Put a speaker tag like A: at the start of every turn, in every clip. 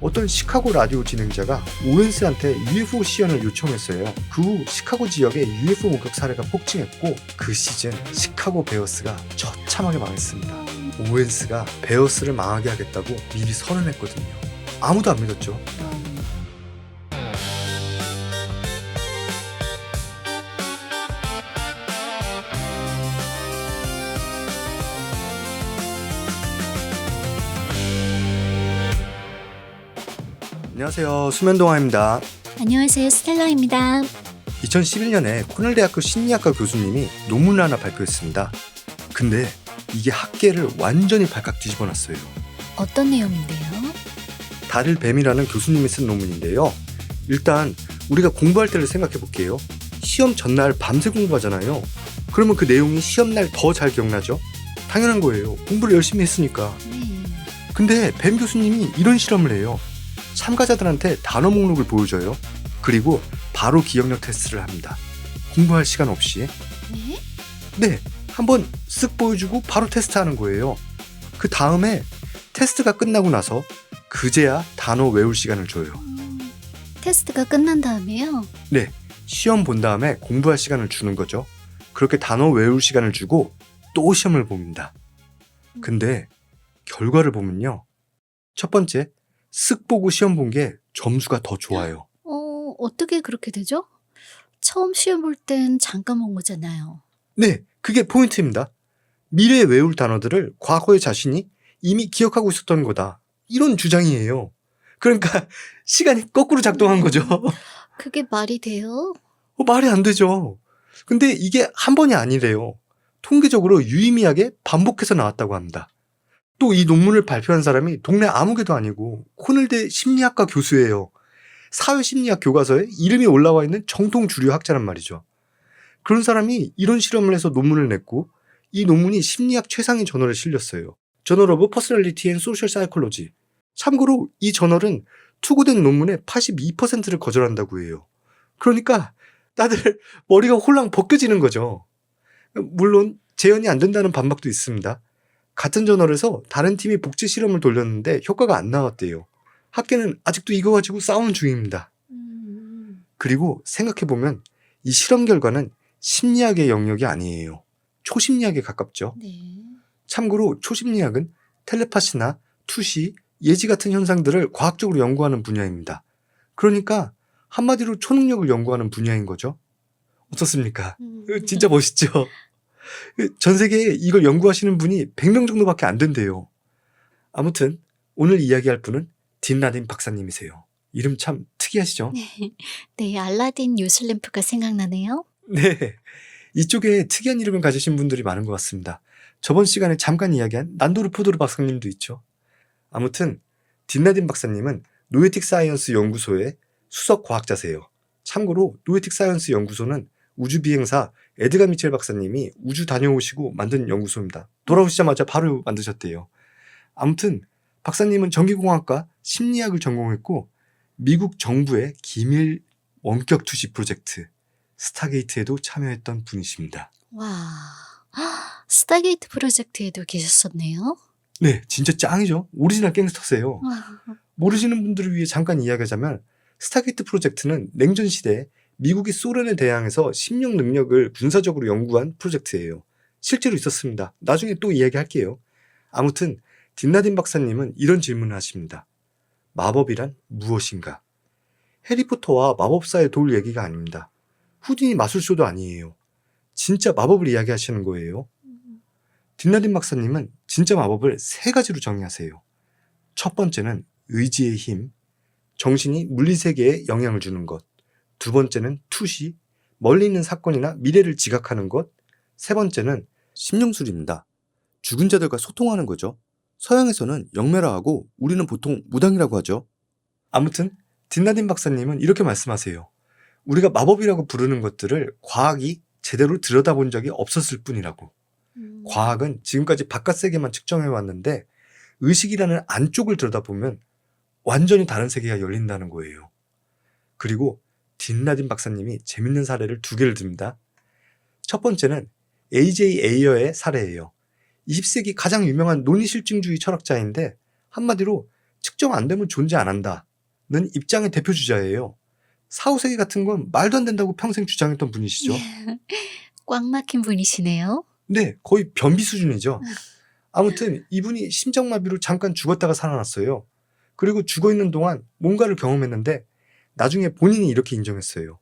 A: 어떤 시카고 라디오 진행자가 오웬스한테 UFO 시연을 요청했어요. 그 후 시카고 지역에 UFO 목격 사례가 폭증했고 그 시즌 시카고 베어스가 처참하게 망했습니다. 오웬스가 베어스를 망하게 하겠다고 미리 선언했거든요. 아무도 안 믿었죠. 안녕하세요. 수면동화입니다.
B: 안녕하세요. 스텔라입니다.
A: 2011년에 코넬대학교 심리학과 교수님이 논문을 하나 발표했습니다. 근데 이게 학계를 완전히 발칵 뒤집어놨어요.
B: 어떤 내용인데요?
A: 다릴 뱀이라는 교수님이 쓴 논문인데요. 일단 우리가 공부할 때를 생각해 볼게요. 시험 전날 밤새 공부하잖아요. 그러면 그 내용이 시험날 더 잘 기억나죠? 당연한 거예요. 공부를 열심히 했으니까. 근데 뱀 교수님이 이런 실험을 해요. 참가자들한테 단어 목록을 보여줘요. 그리고 바로 기억력 테스트를 합니다. 공부할 시간 없이.
B: 네?
A: 네, 한번 쓱 보여주고 바로 테스트하는 거예요. 그 다음에 테스트가 끝나고 나서 그제야 단어 외울 시간을 줘요.
B: 테스트가 끝난 다음에요?
A: 네, 시험 본 다음에 공부할 시간을 주는 거죠. 그렇게 단어 외울 시간을 주고 또 시험을 봅니다. 근데 결과를 보면요. 첫 번째, 쓱 보고 시험 본 게 점수가 더 좋아요.
B: 어떻게 그렇게 되죠? 처음 시험 볼 땐 잠깐 본 거잖아요.
A: 네, 그게 포인트입니다. 미래에 외울 단어들을 과거의 자신이 이미 기억하고 있었던 거다. 이런 주장이에요. 그러니까 시간이 거꾸로 작동한 거죠.
B: 그게 말이 돼요?
A: 말이 안 되죠. 근데 이게 한 번이 아니래요. 통계적으로 유의미하게 반복해서 나왔다고 합니다. 또 이 논문을 발표한 사람이 동네 아무개도 아니고 코넬대 심리학과 교수예요. 사회심리학 교과서에 이름이 올라와 있는 정통 주류 학자란 말이죠. 그런 사람이 이런 실험을 해서 논문을 냈고 이 논문이 심리학 최상위 저널에 실렸어요. 저널 오브 퍼스널리티 앤 소셜 사이콜로지. 참고로 이 저널은 투고된 논문의 82%를 거절한다고 해요. 그러니까 다들 머리가 홀랑 벗겨지는 거죠. 물론 재현이 안 된다는 반박도 있습니다. 같은 저널에서 다른 팀이 복제 실험을 돌렸는데 효과가 안 나왔대요. 학계는 아직도 이거 가지고 싸우는 중입니다. 그리고 생각해보면 이 실험 결과는 심리학의 영역이 아니에요. 초심리학에 가깝죠.
B: 네.
A: 참고로 초심리학은 텔레파시나 투시, 예지 같은 현상들을 과학적으로 연구하는 분야입니다. 그러니까 한마디로 초능력을 연구하는 분야인 거죠. 어떻습니까? 진짜 멋있죠? 전 세계에 이걸 연구하시는 분이 100명 정도밖에 안 된대요. 아무튼 오늘 이야기할 분은 딘라딘 박사님이세요. 이름 참 특이하시죠?
B: 네, 알라딘 요술램프가 생각나네요.
A: 네, 이쪽에 특이한 이름을 가지신 분들이 많은 것 같습니다. 저번 시간에 잠깐 이야기한 난도르 포도르 박사님도 있죠. 아무튼 딘라딘 박사님은 노에틱 사이언스 연구소의 수석 과학자세요. 참고로 노에틱 사이언스 연구소는 우주비행사 에드가 미첼 박사님이 우주 다녀오시고 만든 연구소입니다. 돌아오시자마자 바로 만드셨대요. 아무튼 박사님은 전기공학과 심리학을 전공했고 미국 정부의 기밀 원격 투시 프로젝트 스타게이트에도 참여했던 분이십니다.
B: 와, 스타게이트 프로젝트에도 계셨었네요.
A: 네, 진짜 짱이죠. 오리지널 갱스터세요.
B: 와,
A: 모르시는 분들을 위해 잠깐 이야기하자면 스타게이트 프로젝트는 냉전 시대에 미국이 소련에 대항해서 심령 능력을 군사적으로 연구한 프로젝트예요. 실제로 있었습니다. 나중에 또 이야기할게요. 아무튼 딘라딘 박사님은 이런 질문을 하십니다. 마법이란 무엇인가? 해리포터와 마법사의 돌 얘기가 아닙니다. 후디니 마술쇼도 아니에요. 진짜 마법을 이야기하시는 거예요. 딘라딘 박사님은 진짜 마법을 3가지로 정의하세요. 첫 번째는 의지의 힘, 정신이 물리세계에 영향을 주는 것. 두 번째는 투시, 멀리 있는 사건이나 미래를 지각하는 것. 세 번째는 심령술입니다. 죽은 자들과 소통하는 거죠. 서양에서는 영매라하고 우리는 보통 무당이라고 하죠. 아무튼 딘라딘 박사님은 이렇게 말씀하세요. 우리가 마법이라고 부르는 것들을 과학이 제대로 들여다본 적이 없었을 뿐이라고. 과학은 지금까지 바깥 세계만 측정해왔는데 의식이라는 안쪽을 들여다보면 완전히 다른 세계가 열린다는 거예요. 그리고 딘라딘 박사님이 재밌는 사례를 2개를 듭니다. 첫 번째는 A.J. 에이어의 사례예요. 20세기 가장 유명한 논리실증주의 철학자인데 한마디로 측정 안 되면 존재 안 한다는 입장의 대표 주자예요. 4, 5세기 같은 건 말도 안 된다고 평생 주장했던 분이시죠.
B: 꽉 막힌 분이시네요.
A: 네, 거의 변비 수준이죠. 아무튼 이분이 심장마비로 잠깐 죽었다가 살아났어요. 그리고 죽어있는 동안 뭔가를 경험했는데 나중에 본인이 이렇게 인정했어요.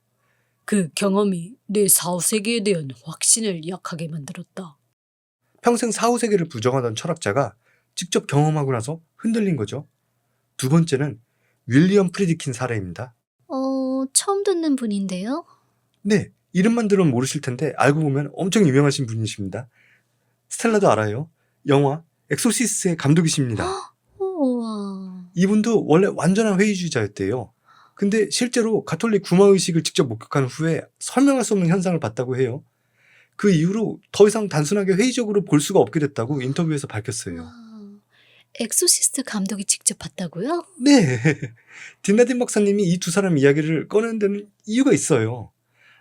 C: 그 경험이 내 4, 5세기에 대한 확신을 약하게 만들었다.
A: 평생 4, 5세기를 부정하던 철학자가 직접 경험하고 나서 흔들린 거죠. 두 번째는 윌리엄 프리드킨 사례입니다.
B: 처음 듣는 분인데요.
A: 네, 이름만 들으면 모르실 텐데 알고 보면 엄청 유명하신 분이십니다. 스텔라도 알아요. 영화 엑소시스트의 감독이십니다.
B: 우와.
A: 이분도 원래 완전한 회의주의자였대요. 근데 실제로 가톨릭 구마의식을 직접 목격한 후에 설명할 수 없는 현상을 봤다고 해요. 그 이후로 더 이상 단순하게 회의적으로 볼 수가 없게 됐다고 인터뷰에서 밝혔어요.
B: 와. 엑소시스트 감독이 직접 봤다고요?
A: 네. 딘라딘 박사님이 이 두 사람 이야기를 꺼내는 데는 이유가 있어요.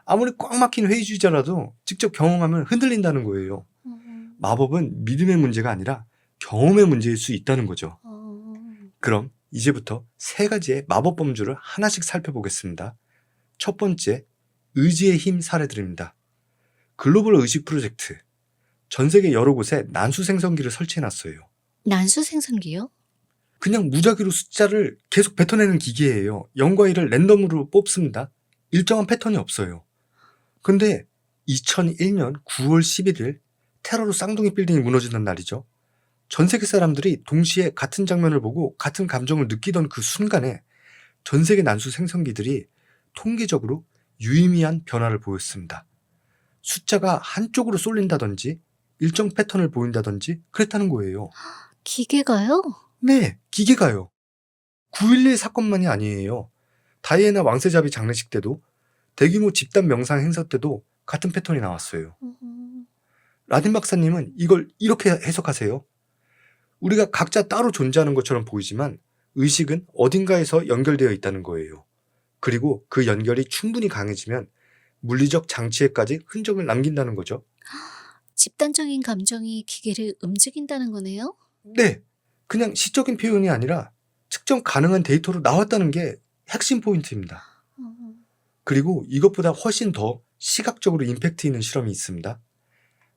A: 아무리 꽉 막힌 회의주의자라도 직접 경험하면 흔들린다는 거예요. 마법은 믿음의 문제가 아니라 경험의 문제일 수 있다는 거죠. 그럼 이제부터 세 가지의 마법 범주를 하나씩 살펴보겠습니다. 첫 번째, 의지의 힘 사례들입니다. 글로벌 의식 프로젝트. 전 세계 여러 곳에 난수 생성기를 설치해놨어요.
B: 난수 생성기요?
A: 그냥 무작위로 숫자를 계속 뱉어내는 기계예요. 0과 1을 랜덤으로 뽑습니다. 일정한 패턴이 없어요. 근데 2001년 9월 11일 테러로 쌍둥이 빌딩이 무너지는 날이죠. 전 세계 사람들이 동시에 같은 장면을 보고 같은 감정을 느끼던 그 순간에 전 세계 난수 생성기들이 통계적으로 유의미한 변화를 보였습니다. 숫자가 한쪽으로 쏠린다든지 일정 패턴을 보인다든지 그랬다는 거예요.
B: 기계가요?
A: 네, 기계가요. 9.11 사건만이 아니에요. 다이애나 왕세자비 장례식 때도 대규모 집단 명상 행사 때도 같은 패턴이 나왔어요. 라딘 박사님은 이걸 이렇게 해석하세요. 우리가 각자 따로 존재하는 것처럼 보이지만 의식은 어딘가에서 연결되어 있다는 거예요. 그리고 그 연결이 충분히 강해지면 물리적 장치에까지 흔적을 남긴다는 거죠.
B: 집단적인 감정이 기계를 움직인다는 거네요?
A: 네, 그냥 시적인 표현이 아니라 측정 가능한 데이터로 나왔다는 게 핵심 포인트입니다. 그리고 이것보다 훨씬 더 시각적으로 임팩트 있는 실험이 있습니다.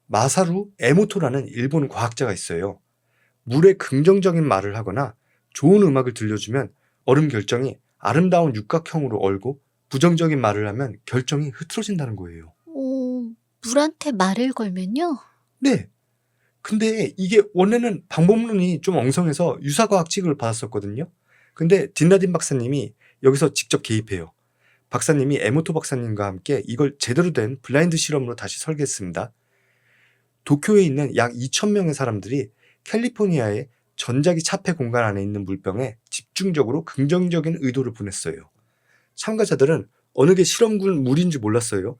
A: 마사루 에모토라는 일본 과학자가 있어요. 물에 긍정적인 말을 하거나 좋은 음악을 들려주면 얼음 결정이 아름다운 육각형으로 얼고 부정적인 말을 하면 결정이 흐트러진다는 거예요.
B: 물한테 말을 걸면요?
A: 네. 근데 이게 원래는 방법론이 좀 엉성해서 유사과학 취급을 받았었거든요. 근데 딘라딘 박사님이 여기서 직접 개입해요. 박사님이 에모토 박사님과 함께 이걸 제대로 된 블라인드 실험으로 다시 설계했습니다. 도쿄에 있는 약 2,000명의 사람들이 캘리포니아의 전자기 차폐 공간 안에 있는 물병에 집중적으로 긍정적인 의도를 보냈어요. 참가자들은 어느 게 실험군 물인지 몰랐어요.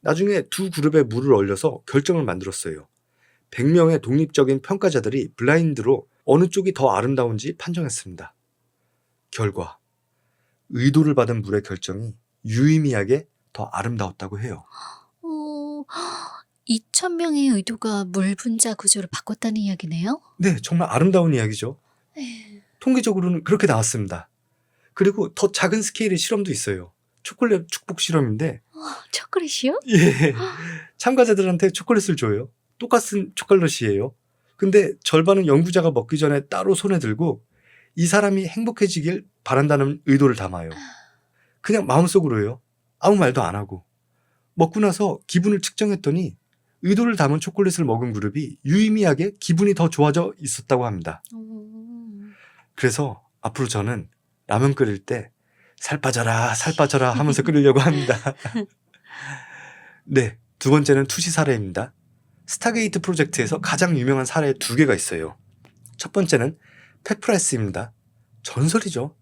A: 나중에 두 그룹에 물을 얼려서 결정을 만들었어요. 100명의 독립적인 평가자들이 블라인드로 어느 쪽이 더 아름다운지 판정했습니다. 결과, 의도를 받은 물의 결정이 유의미하게 더 아름다웠다고 해요.
B: 2,000명의 의도가 물 분자 구조를 바꿨다는 이야기네요?
A: 네, 정말 아름다운 이야기죠. 통계적으로는 그렇게 나왔습니다. 그리고 더 작은 스케일의 실험도 있어요. 초콜릿 축복 실험인데
B: 초콜릿이요?
A: 예, 참가자들한테 초콜릿을 줘요. 똑같은 초콜릿이에요. 근데 절반은 연구자가 먹기 전에 따로 손에 들고 이 사람이 행복해지길 바란다는 의도를 담아요. 그냥 마음속으로요. 아무 말도 안 하고. 먹고 나서 기분을 측정했더니 의도를 담은 초콜릿을 먹은 그룹이 유의미하게 기분이 더 좋아져 있었다고 합니다. 그래서 앞으로 저는 라면 끓일 때 살 빠져라 살 빠져라 하면서 끓이려고 합니다. 네, 두 번째는 투시 사례입니다. 스타게이트 프로젝트에서 가장 유명한 사례 두 개가 있어요. 첫 번째는 펫프라이스입니다. 전설이죠.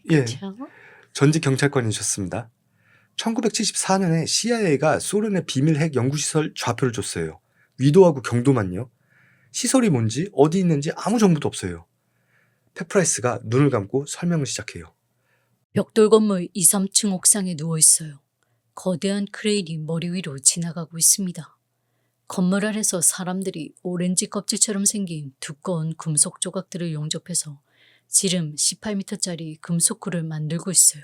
B: 그렇죠.
A: 전직 경찰관이셨습니다. 1974년에 CIA가 소련의 비밀 핵 연구시설 좌표를 줬어요. 위도하고 경도만요. 시설이 뭔지 어디 있는지 아무 정보도 없어요. 펫프라이스가 눈을 감고 설명을 시작해요.
C: 벽돌 건물 2, 3층 옥상에 누워 있어요. 거대한 크레인이 머리 위로 지나가고 있습니다. 건물 아래서 사람들이 오렌지 껍질처럼 생긴 두꺼운 금속 조각들을 용접해서 지름 18m짜리 금속구를 만들고 있어요.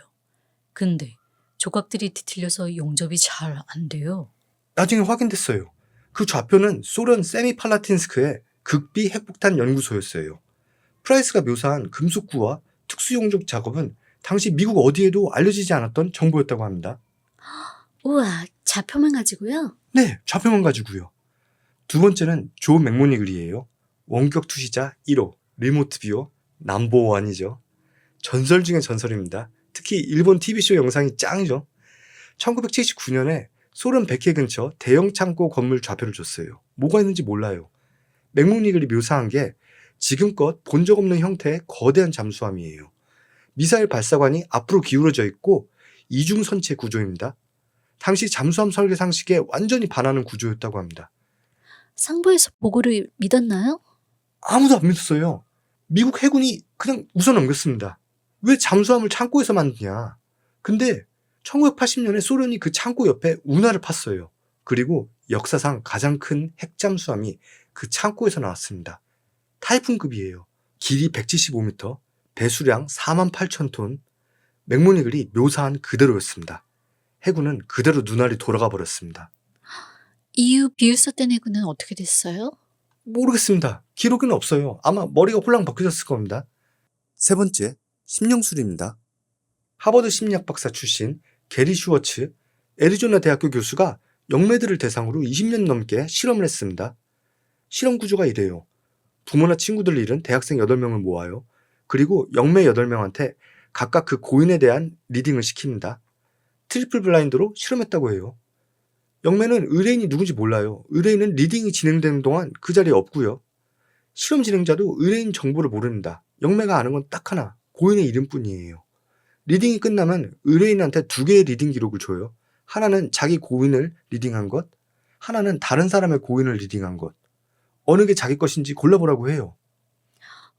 C: 근데 조각들이 뒤틀려서 용접이 잘 안 돼요.
A: 나중에 확인됐어요. 그 좌표는 소련 세미팔라틴스크의 극비 핵폭탄 연구소였어요. 프라이스가 묘사한 금속구와 특수용접 작업은 당시 미국 어디에도 알려지지 않았던 정보였다고 합니다.
B: 우와, 좌표만 가지고요?
A: 네, 좌표만 가지고요. 두 번째는 조 맥모니글이에요. 원격 투시자 1호, 리모트 뷰어 넘버1이죠. 전설 중의 전설입니다. 특히 일본 TV쇼 영상이 짱이죠. 1979년에 소련 백해 근처 대형 창고 건물 좌표를 줬어요. 뭐가 있는지 몰라요. 맥모니글이 묘사한 게 지금껏 본 적 없는 형태의 거대한 잠수함이에요. 미사일 발사관이 앞으로 기울어져 있고 이중선체 구조입니다. 당시 잠수함 설계 상식에 완전히 반하는 구조였다고 합니다.
B: 상부에서 보고를 믿었나요?
A: 아무도 안 믿었어요. 미국 해군이 그냥 웃어 넘겼습니다. 왜 잠수함을 창고에서 만드냐. 근데 1980년에 소련이 그 창고 옆에 운하를 팠어요. 그리고 역사상 가장 큰 핵잠수함이 그 창고에서 나왔습니다. 타이푼급이에요. 길이 175m, 배수량 48,000톤, 맥모니글이 묘사한 그대로였습니다. 해군은 그대로 눈알이 돌아가 버렸습니다.
B: 이후 비웃었던 해군은 어떻게 됐어요?
A: 모르겠습니다. 기록에는 없어요. 아마 머리가 홀랑 벗겨졌을 겁니다. 세 번째, 심령술입니다. 하버드 심리학 박사 출신 게리 슈워츠, 애리조나 대학교 교수가 영매들을 대상으로 20년 넘게 실험을 했습니다. 실험 구조가 이래요. 부모나 친구들을 잃은 대학생 8명을 모아요. 그리고 영매 8명한테 각각 그 고인에 대한 리딩을 시킵니다. 트리플 블라인드로 실험했다고 해요. 영매는 의뢰인이 누군지 몰라요. 의뢰인은 리딩이 진행되는 동안 그 자리에 없고요. 실험 진행자도 의뢰인 정보를 모릅니다. 영매가 아는 건 딱 하나, 고인의 이름뿐이에요. 리딩이 끝나면 의뢰인한테 2개의 리딩 기록을 줘요. 하나는 자기 고인을 리딩한 것, 하나는 다른 사람의 고인을 리딩한 것. 어느 게 자기 것인지 골라보라고 해요.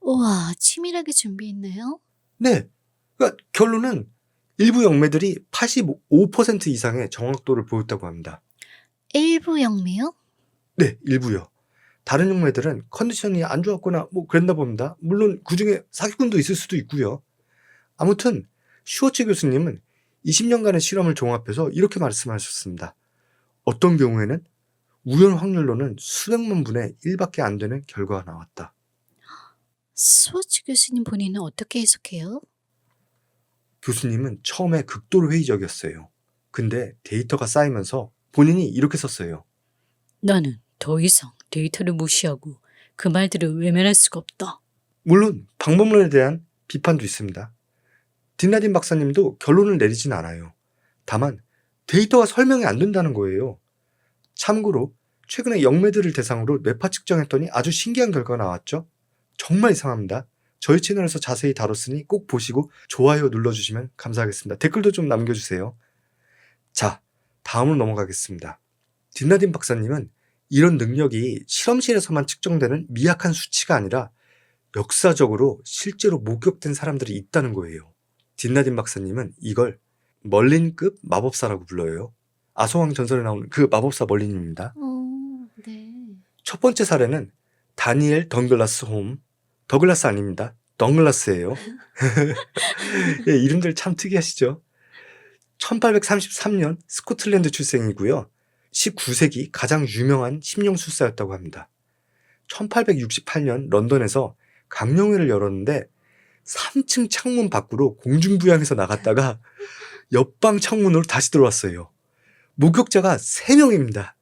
B: 우와, 치밀하게 준비했네요.
A: 네, 그러니까 결론은 일부 영매들이 85% 이상의 정확도를 보였다고 합니다.
B: 일부 영매요?
A: 네, 일부요. 다른 영매들은 컨디션이 안 좋았거나 그랬나 봅니다. 물론 그중에 사기꾼도 있을 수도 있고요. 아무튼 슈워츠 교수님은 20년간의 실험을 종합해서 이렇게 말씀하셨습니다. 어떤 경우에는 우연 확률로는 수백만 분의 1밖에 안 되는 결과가 나왔다.
B: 스워츠 교수님 본인은 어떻게 해석해요?
A: 교수님은 처음에 극도로 회의적이었어요. 근데 데이터가 쌓이면서 본인이 이렇게 썼어요.
C: 나는 더 이상 데이터를 무시하고 그 말들을 외면할 수가 없다.
A: 물론 방법론에 대한 비판도 있습니다. 딘라딘 박사님도 결론을 내리진 않아요. 다만 데이터가 설명이 안 된다는 거예요. 참고로 최근에 영매들을 대상으로 뇌파 측정했더니 아주 신기한 결과가 나왔죠. 정말 이상합니다. 저희 채널에서 자세히 다뤘으니 꼭 보시고 좋아요 눌러주시면 감사하겠습니다. 댓글도 좀 남겨주세요. 자, 다음으로 넘어가겠습니다. 딘라딘 박사님은 이런 능력이 실험실에서만 측정되는 미약한 수치가 아니라 역사적으로 실제로 목격된 사람들이 있다는 거예요. 딘라딘 박사님은 이걸 멀린급 마법사라고 불러요. 아소왕 전설에 나오는 그 마법사 멀린입니다.
B: 네.
A: 첫 번째 사례는 다니엘 덩글라스 홈. 더글라스 아닙니다. 덩글라스예요. 예, 이름들 참 특이하시죠? 1833년 스코틀랜드 출생이고요. 19세기 가장 유명한 심령술사였다고 합니다. 1868년 런던에서 강령회를 열었는데 3층 창문 밖으로 공중부양해서 나갔다가 옆방 창문으로 다시 들어왔어요. 목격자가 3명입니다.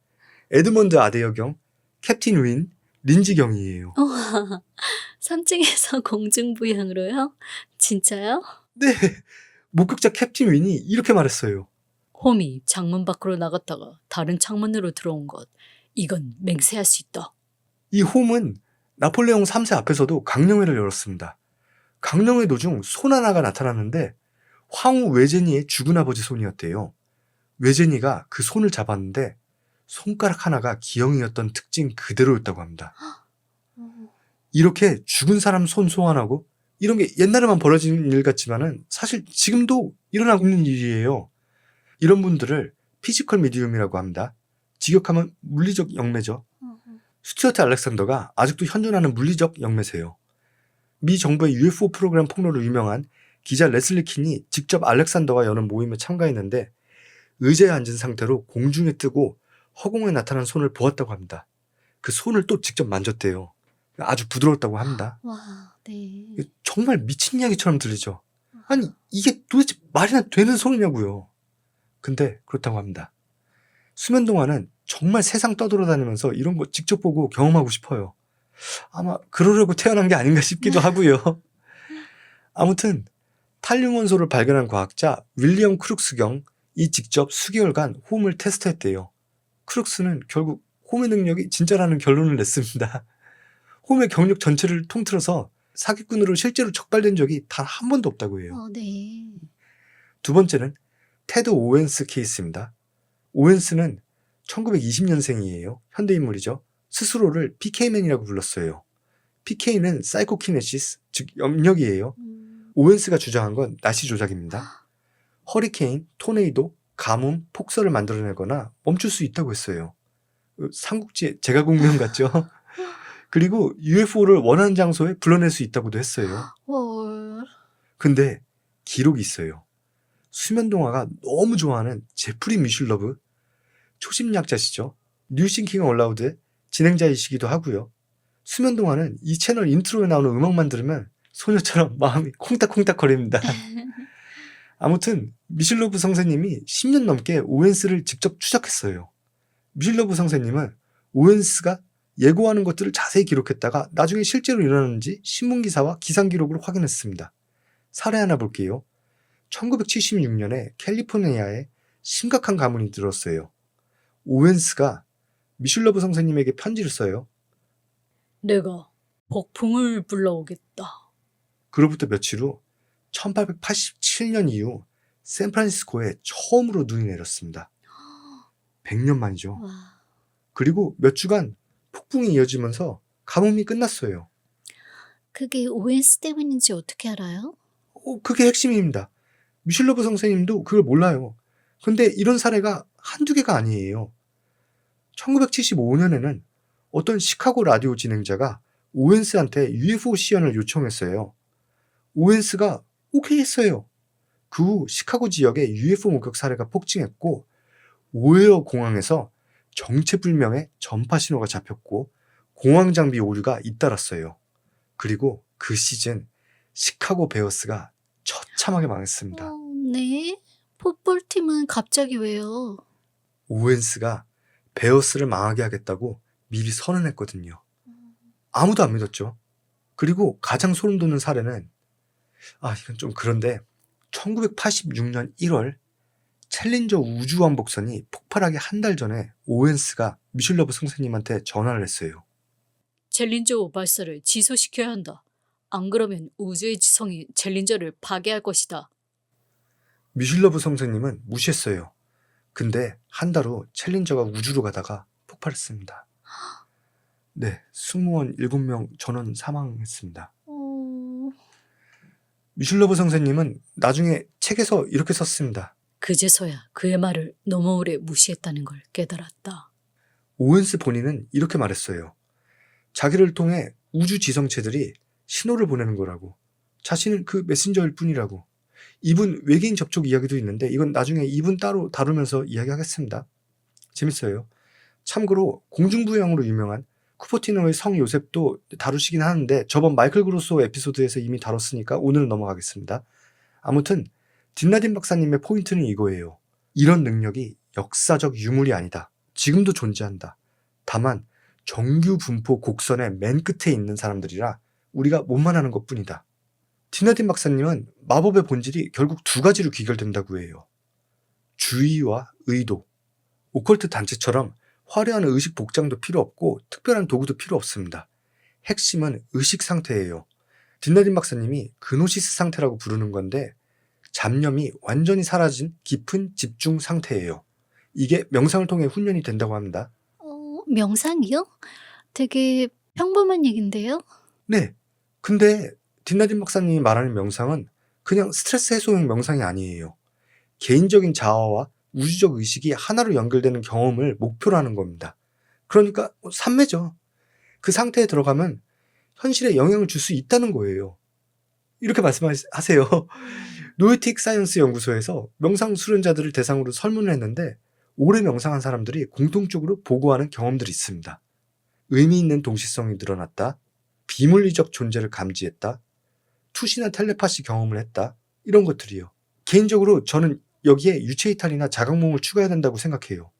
A: 에드먼드 아데여경, 캡틴 윈, 린지경이에요.
B: 우와, 3층에서 공중부양으로요? 진짜요?
A: 네, 목격자 캡틴 윈이 이렇게 말했어요.
C: 홈이 창문 밖으로 나갔다가 다른 창문으로 들어온 것. 이건 맹세할 수 있다.
A: 이 홈은 나폴레옹 3세 앞에서도 강령회를 열었습니다. 강령회 도중 손 하나가 나타났는데 황후 외제니의 죽은 아버지 손이었대요. 외제니가 그 손을 잡았는데 손가락 하나가 기형이었던 특징 그대로였다고 합니다. 이렇게 죽은 사람 손 소환하고 이런 게 옛날에만 벌어진 일 같지만은 사실 지금도 일어나고 있는 일이에요. 이런 분들을 피지컬 미디움이라고 합니다. 직역하면 물리적 영매죠. 스튜어트 알렉산더가 아직도 현존하는 물리적 영매세요. 미 정부의 UFO 프로그램 폭로로 유명한 기자 레슬리 킨이 직접 알렉산더가 여는 모임에 참가했는데 의자에 앉은 상태로 공중에 뜨고 허공에 나타난 손을 보았다고 합니다. 그 손을 또 직접 만졌대요. 아주 부드러웠다고 합니다.
B: 와, 네.
A: 정말 미친 이야기처럼 들리죠. 아니 이게 도대체 말이나 되는 손이냐고요. 근데 그렇다고 합니다. 수면동화는 정말 세상 떠돌아다니면서 이런 거 직접 보고 경험하고 싶어요. 아마 그러려고 태어난 게 아닌가 싶기도 하고요. 아무튼 탈륨 원소를 발견한 과학자 윌리엄 크룩스경이 직접 수개월간 홈을 테스트했대요. 크룩스는 결국 홈의 능력이 진짜라는 결론을 냈습니다. 홈의 경력 전체를 통틀어서 사기꾼으로 실제로 적발된 적이 단 한 번도 없다고 해요.
B: 네.
A: 두 번째는 테드 오웬스 케이스입니다. 오웬스는 1920년생이에요. 현대인물이죠. 스스로를 PK맨이라고 불렀어요. PK는 사이코키네시스, 즉 염력이에요. 오웬스가 주장한 건 나시 조작입니다. 허리케인, 토네이도, 가뭄, 폭설을 만들어내거나 멈출 수 있다고 했어요. 삼국지의 제갈공명 같죠? 그리고 UFO를 원하는 장소에 불러낼 수 있다고도 했어요.
B: 헐.
A: 근데 기록이 있어요. 수면동화가 너무 좋아하는 제프리 미슐러브, 초심약자시죠. 뉴싱킹 얼라우드의 진행자이시기도 하고요. 수면동화는 이 채널 인트로에 나오는 음악만 들으면 소녀처럼 마음이 콩닥콩닥 거립니다. 아무튼 미슐러브 선생님이 10년 넘게 오웬스를 직접 추적했어요. 미슐러브 선생님은 오웬스가 예고하는 것들을 자세히 기록했다가 나중에 실제로 일어났는지 신문기사와 기상기록으로 확인했습니다. 사례 하나 볼게요. 1976년에 캘리포니아에 심각한 가뭄이 들었어요. 오웬스가 미슐러브 선생님에게 편지를 써요.
C: 내가 폭풍을 불러오겠다.
A: 그로부터 며칠 후 1887년 이후 샌프란시스코에 처음으로 눈이 내렸습니다. 100년 만이죠.
B: 와.
A: 그리고 몇 주간 폭풍이 이어지면서 가뭄이 끝났어요.
B: 그게 오웬스 때문인지 어떻게 알아요?
A: 그게 핵심입니다. 미슐러브 선생님도 그걸 몰라요. 근데 이런 사례가 한두 개가 아니에요. 1975년에는 어떤 시카고 라디오 진행자가 오웬스한테 UFO 시연을 요청했어요. 오웬스가 오케이 했어요. 그 후 시카고 지역에 UFO 목격 사례가 폭증했고 오헤어 공항에서 정체불명의 전파 신호가 잡혔고 공항 장비 오류가 잇따랐어요. 그리고 그 시즌 시카고 베어스가 처참하게 망했습니다.
B: 네. 풋볼팀은 갑자기 왜요?
A: 오웬스가 베어스를 망하게 하겠다고 미리 선언했거든요. 아무도 안 믿었죠. 그리고 가장 소름 돋는 사례는 이건 좀 그런데 1986년 1월 챌린저 우주왕복선이 폭발하기 한 달 전에 오웬스가 미슐러브 선생님한테 전화를 했어요.
C: 챌린저 발사를 취소시켜야 한다. 안 그러면 우주의 지성이 챌린저를 파괴할 것이다.
A: 미슐러브 선생님은 무시했어요. 근데 한 달 후 챌린저가 우주로 가다가 폭발했습니다. 네, 승무원 7명 전원 사망했습니다. 미슐러브 선생님은 나중에 책에서 이렇게 썼습니다.
C: 그제서야 그의 말을 너무 오래 무시했다는 걸 깨달았다.
A: 오웬스 본인은 이렇게 말했어요. 자기를 통해 우주 지성체들이 신호를 보내는 거라고. 자신은 그 메신저일 뿐이라고. 이분 외계인 접촉 이야기도 있는데 이건 나중에 이분 따로 다루면서 이야기하겠습니다. 재밌어요. 참고로 공중부양으로 유명한 쿠퍼티노의 성 요셉도 다루시긴 하는데 저번 마이클 그로소 에피소드에서 이미 다뤘으니까 오늘 넘어가겠습니다. 아무튼 딘라딘 박사님의 포인트는 이거예요. 이런 능력이 역사적 유물이 아니다. 지금도 존재한다. 다만 정규 분포 곡선의 맨 끝에 있는 사람들이라 우리가 못만하는 것뿐이다. 딘라딘 박사님은 마법의 본질이 결국 두 가지로 귀결된다고 해요. 주의와 의도. 오컬트 단체처럼 화려한 의식 복장도 필요 없고 특별한 도구도 필요 없습니다. 핵심은 의식 상태예요. 딘라딘 박사님이 그노시스 상태라고 부르는 건데 잡념이 완전히 사라진 깊은 집중 상태예요. 이게 명상을 통해 훈련이 된다고 합니다.
B: 명상이요? 되게 평범한 얘긴데요?
A: 네. 근데 딘라딘 박사님이 말하는 명상은 그냥 스트레스 해소용 명상이 아니에요. 개인적인 자아와 우주적 의식이 하나로 연결되는 경험을 목표로 하는 겁니다. 그러니까 산매죠. 그 상태에 들어가면 현실에 영향을 줄 수 있다는 거예요. 이렇게 말씀하세요. 노에틱 사이언스 연구소에서 명상 수련자들을 대상으로 설문을 했는데 오래 명상한 사람들이 공통적으로 보고하는 경험들이 있습니다. 의미 있는 동시성이 늘어났다. 비물리적 존재를 감지했다. 투시나 텔레파시 경험을 했다. 이런 것들이요. 개인적으로 저는 여기에 유체이탈이나 자각몽을 추가해야 된다고 생각해요.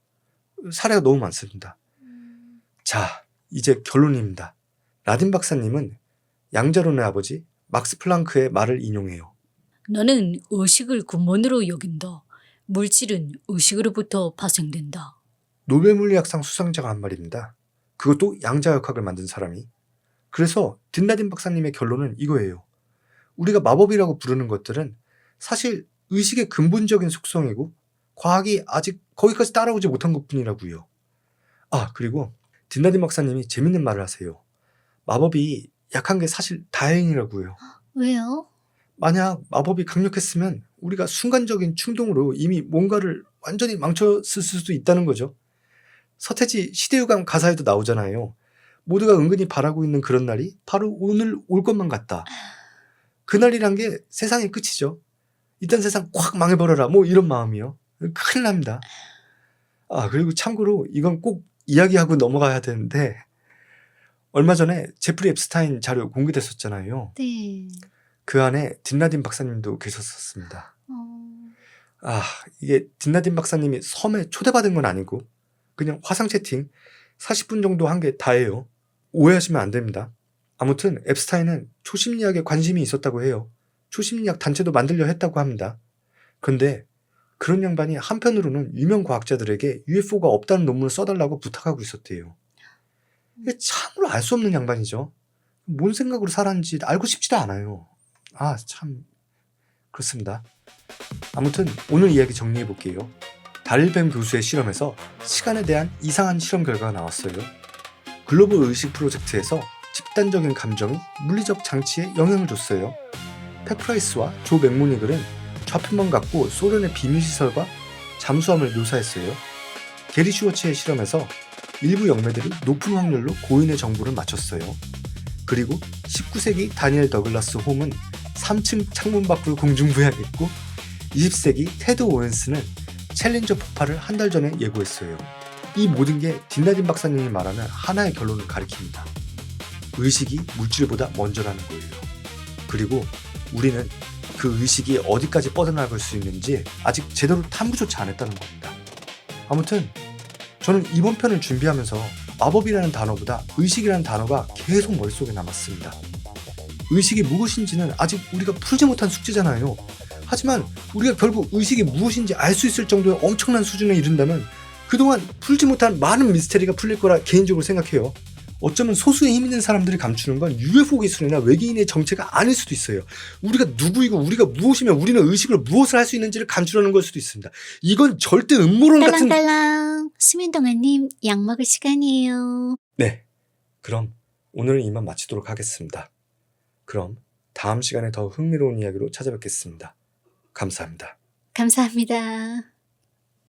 A: 사례가 너무 많습니다. 자, 이제 결론입니다. 라딘 박사님은 양자론의 아버지 막스 플랑크의 말을 인용해요.
C: 나는 의식을 근본으로 여긴다. 물질은 의식으로부터 파생된다.
A: 노벨 물리학상 수상자가 한 말입니다. 그것도 양자역학을 만든 사람이. 그래서 딘라딘 박사님의 결론은 이거예요. 우리가 마법이라고 부르는 것들은 사실 의식의 근본적인 속성이고 과학이 아직 거기까지 따라오지 못한 것뿐이라고요. 아, 그리고 딘라딘 박사님이 재밌는 말을 하세요. 마법이 약한 게 사실 다행이라고요.
B: 왜요?
A: 만약 마법이 강력했으면 우리가 순간적인 충동으로 이미 뭔가를 완전히 망쳤을 수도 있다는 거죠. 서태지 시대유감 가사에도 나오잖아요. 모두가 은근히 바라고 있는 그런 날이 바로 오늘 올 것만 같다. 그날이란 게 세상의 끝이죠. 일단 세상 콱 망해버려라 뭐 이런 마음이요. 큰일 납니다. 아, 그리고 참고로 이건 꼭 이야기하고 넘어가야 되는데 얼마 전에 제프리 앱스타인 자료 공개됐었잖아요.
B: 네.
A: 그 안에 딘라딘 박사님도 계셨었습니다.
B: 어,
A: 이게 딘라딘 박사님이 섬에 초대받은 건 아니고 그냥 화상 채팅 40분 정도 한 게 다예요. 오해하시면 안 됩니다. 아무튼 앱스타인은 초심리학에 관심이 있었다고 해요. 초심리학 단체도 만들려 했다고 합니다. 그런데 그런 양반이 한편으로는 유명 과학자들에게 UFO가 없다는 논문을 써달라고 부탁하고 있었대요. 이게 참으로 알 수 없는 양반이죠. 뭔 생각으로 살았는지 알고 싶지도 않아요. 참 그렇습니다. 아무튼 오늘 이야기 정리해 볼게요. 다릴뱀 교수의 실험에서 시간에 대한 이상한 실험 결과가 나왔어요. 글로벌 의식 프로젝트에서 집단적인 감정이 물리적 장치에 영향을 줬어요. 팩프라이스와 조 맥모니글은 좌표만 갖고 소련의 비밀시설과 잠수함을 묘사했어요. 게리 슈워츠의 실험에서 일부 영매들이 높은 확률로 고인의 정보를 맞췄어요. 그리고 19세기 다니엘 더글라스 홈은 3층 창문 밖으로 공중부양했고 20세기 테드 오웬스는 챌린저 폭발을 한 달 전에 예고했어요. 이 모든 게 딘라딘 박사님이 말하는 하나의 결론을 가리킵니다. 의식이 물질보다 먼저라는 거예요. 그리고 우리는 그 의식이 어디까지 뻗어나갈 수 있는지 아직 제대로 탐구조차 안 했다는 겁니다. 아무튼 저는 이번 편을 준비하면서 마법이라는 단어보다 의식이라는 단어가 계속 머릿속에 남았습니다. 의식이 무엇인지는 아직 우리가 풀지 못한 숙제잖아요. 하지만 우리가 결국 의식이 무엇인지 알 수 있을 정도의 엄청난 수준에 이른다면 그동안 풀지 못한 많은 미스테리가 풀릴 거라 개인적으로 생각해요. 어쩌면 소수의 힘 있는 사람들이 감추는 건 UFO 기술이나 외계인의 정체가 아닐 수도 있어요. 우리가 누구이고 우리가 무엇이며 우리는 의식으로 무엇을 할 수 있는지를 감추려는 걸 수도 있습니다. 이건 절대 음모론 같은...
B: 딸랑딸랑. 수민동아님 약 먹을 시간이에요.
A: 네, 그럼 오늘은 이만 마치도록 하겠습니다. 그럼 다음 시간에 더 흥미로운 이야기로 찾아뵙겠습니다. 감사합니다.
B: 감사합니다.